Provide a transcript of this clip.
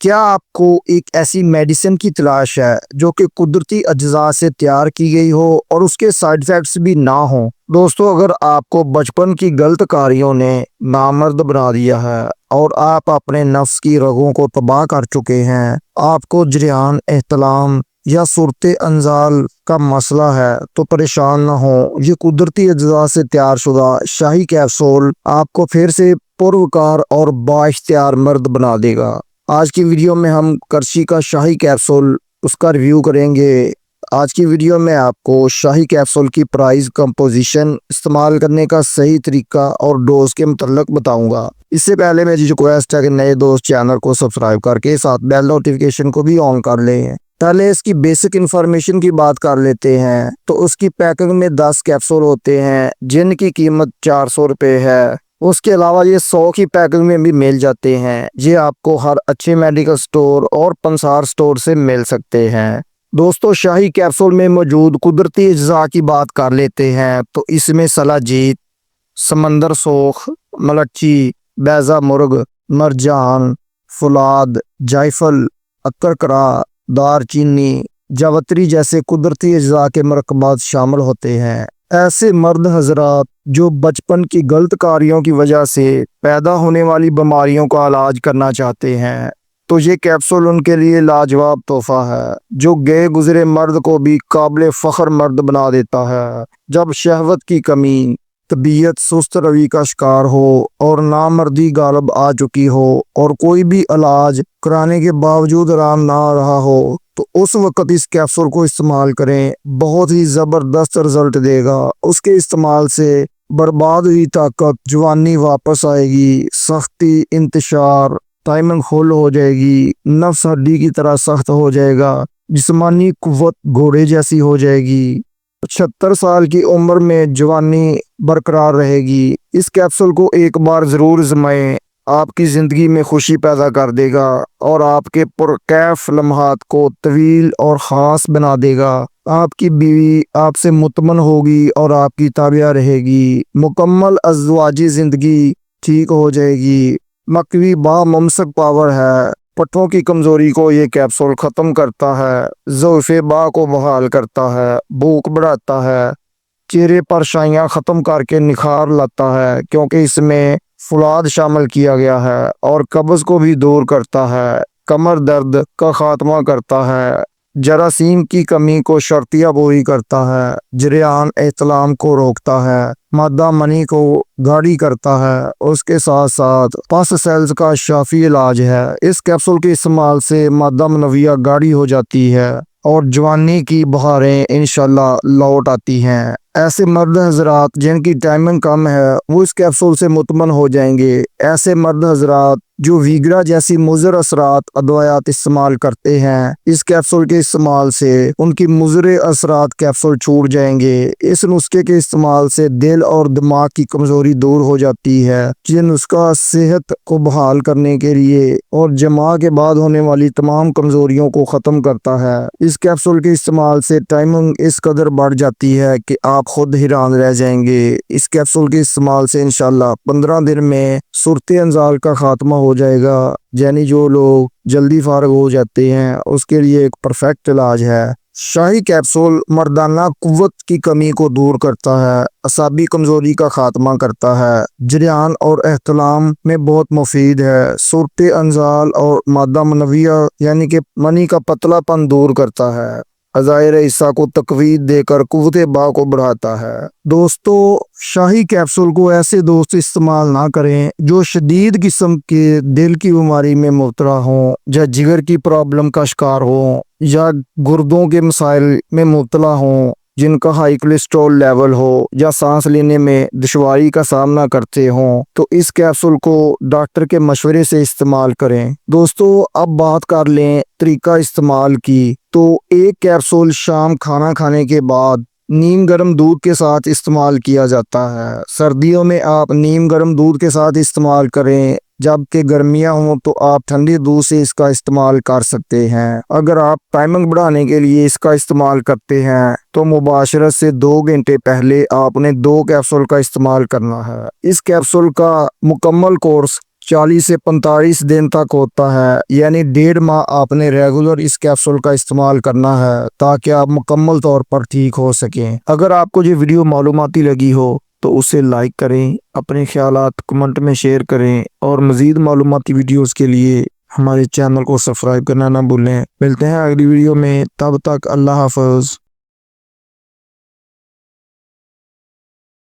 کیا آپ کو ایک ایسی میڈیسن کی تلاش ہے جو کہ قدرتی اجزاء سے تیار کی گئی ہو اور اس کے سائیڈ ایفیکٹس بھی نہ ہوں؟ دوستو، اگر آپ کو بچپن کی غلط کاریوں نے نامرد بنا دیا ہے اور آپ اپنے نفس کی رگوں کو تباہ کر چکے ہیں، آپ کو جریان، احتلام یا صورت انزال کا مسئلہ ہے، تو پریشان نہ ہو۔ یہ قدرتی اجزاء سے تیار شدہ شاہی کیپسول آپ کو پھر سے پروکار اور بااختیار مرد بنا دے گا۔ آج کی ویڈیو میں ہم کرشی کا شاہی کیپسول اس کا ریویو کریں گے۔ آج کی ویڈیو میں آپ کو شاہی کیپسول کی پرائز، کمپوزیشن، استعمال کرنے کا صحیح طریقہ اور ڈوز کے متعلق بتاؤں گا۔ اس سے پہلے میری ریکویسٹ ہے کہ نئے دوست چینل کو سبسکرائب کر کے ساتھ بیل نوٹیفیکیشن کو بھی آن کر لیں۔ پہلے اس کی بیسک انفارمیشن کی بات کر لیتے ہیں تو اس کی پیکنگ میں 10 کیپسول ہوتے ہیں جن کی قیمت 400 روپے ہے۔ اس کے علاوہ یہ 100 کی پیکنگ میں بھی مل جاتے ہیں۔ یہ آپ کو ہر اچھے میڈیکل سٹور اور پنسار سٹور سے مل سکتے ہیں۔ دوستو، شاہی کیپسول میں موجود قدرتی اجزاء کی بات کر لیتے ہیں تو اس میں سلاجیت، سمندر سوخ، ملچی، بیضہ مرغ، مرجان، فولاد، جائفل، اکرکرا، دار چینی، جاوتری جیسے قدرتی اجزاء کے مرکبات شامل ہوتے ہیں۔ ایسے مرد حضرات جو بچپن کی غلط کاریوں کی وجہ سے پیدا ہونے والی بیماریوں کا علاج کرنا چاہتے ہیں تو یہ کیپسول ان کے لیے لاجواب تحفہ ہے، جو گئے گزرے مرد کو بھی قابل فخر مرد بنا دیتا ہے۔ جب شہوت کی کمی، طبیعت سست روی کا شکار ہو اور نامردی غالب آ چکی ہو اور کوئی بھی علاج کرانے کے باوجود آرام نہ آ رہا ہو، تو اس وقت اس کیپسول کو استعمال کریں۔ بہت ہی زبردست رزلٹ دے گا۔ اس کے استعمال سے برباد ہوئی طاقت، جوانی واپس آئے گی، سختی، انتشار، ٹائمنگ فل ہو جائے گی، نفس ہڈی کی طرح سخت ہو جائے گا، جسمانی قوت گھوڑے جیسی ہو جائے گی، 76 سال کی عمر میں جوانی برقرار رہے گی۔ اس کیپسول کو ایک بار ضرور آزمائیں، آپ کی زندگی میں خوشی پیدا کر دے گا اور آپ کے پرکیف لمحات کو طویل اور خاص بنا دے گا۔ آپ کی بیوی آپ سے مطمئن ہوگی اور آپ کی تابعہ رہے گی۔ مکمل ازدواجی زندگی ٹھیک ہو جائے گی۔ مقوی با ممسک پاور ہے۔ پٹھوں کی کمزوری کو یہ کیپسول ختم کرتا ہے، ضعف با کو بحال کرتا ہے، بھوک بڑھاتا ہے، چہرے پر شائیاں ختم کر کے نکھار لاتا ہے کیونکہ اس میں فولاد شامل کیا گیا ہے، اور قبض کو بھی دور کرتا ہے، کمر درد کا خاتمہ کرتا ہے، جراثیم کی کمی کو شرطیہ پوری کرتا ہے، جریان احتلام کو روکتا ہے، مادہ منی کو گاڑی کرتا ہے، اس کے ساتھ ساتھ پس سیلز کا شافی علاج ہے۔ اس کیپسول کے استعمال سے مادہ منویہ گاڑی ہو جاتی ہے اور جوانی کی بہاریں انشاءاللہ لوٹ آتی ہیں۔ ایسے مرد حضرات جن کی ٹائمنگ کم ہے وہ اس کیپسول سے مطمئن ہو جائیں گے۔ ایسے مرد حضرات جو ویگرا جیسی مضر اثرات ادویات استعمال کرتے ہیں، اس کیپسول کے استعمال سے ان کی مضر اثرات کیپسول چھوٹ جائیں گے۔ اس نسخے کے استعمال سے دل اور دماغ کی کمزوری دور ہو جاتی ہے۔ یہ نسخہ صحت کو بحال کرنے کے لیے اور جماع کے بعد ہونے والی تمام کمزوریوں کو ختم کرتا ہے۔ اس کیپسول کے استعمال سے ٹائمنگ اس قدر بڑھ جاتی ہے کہ آپ خود حیران رہ جائیں گے۔ اس کیپسول کے استعمال سے انشاءاللہ 15 دن میں صورت انزال کا خاتمہ ہو جائے گا، یعنی جو لوگ جلدی فارغ ہو جاتے ہیں اس کے لیے ایک پرفیکٹ علاج ہے۔ شاہی کیپسول مردانہ قوت کی کمی کو دور کرتا ہے، اعصابی کمزوری کا خاتمہ کرتا ہے، جریان اور احتلام میں بہت مفید ہے، صورت انزال اور مادہ منویہ یعنی کہ منی کا پتلا پن دور کرتا ہے، عزائر عیسیٰ کو تقویت دے کر قوت با کو بڑھاتا ہے۔ دوستو، شاہی کیپسول کو ایسے دوست استعمال نہ کریں جو شدید قسم کے دل کی بیماری میں مبتلا ہوں، یا جگر کی پرابلم کا شکار ہوں، یا گردوں کے مسائل میں مبتلا ہوں، جن کا ہائی کولیسٹرول لیول ہو، یا سانس لینے میں دشواری کا سامنا کرتے ہوں، تو اس کیپسول کو ڈاکٹر کے مشورے سے استعمال کریں۔ دوستو، اب بات کر لیں طریقہ استعمال کی، تو ایک کیپسول شام کھانا کھانے کے بعد نیم گرم دودھ کے ساتھ استعمال کیا جاتا ہے۔ سردیوں میں آپ نیم گرم دودھ کے ساتھ استعمال کریں، جبکہ گرمیاں ہوں تو آپ ٹھنڈے دودھ سے اس کا استعمال کر سکتے ہیں۔ اگر آپ ٹائمنگ بڑھانے کے لیے اس کا استعمال کرتے ہیں تو مباشرت سے 2 گھنٹے پہلے آپ نے 2 کیپسول کا استعمال کرنا ہے۔ اس کیپسول کا مکمل کورس 40 سے 45 دن تک ہوتا ہے، یعنی 1.5 ماہ آپ نے ریگولر اس کیپسول کا استعمال کرنا ہے تاکہ آپ مکمل طور پر ٹھیک ہو سکیں۔ اگر آپ کو یہ ویڈیو معلوماتی لگی ہو تو اسے لائک کریں، اپنے خیالات کمنٹ میں شیئر کریں اور مزید معلوماتی ویڈیوز کے لیے ہمارے چینل کو سبسکرائب کرنا نہ بھولیں۔ ملتے ہیں اگلی ویڈیو میں، تب تک اللہ حافظ۔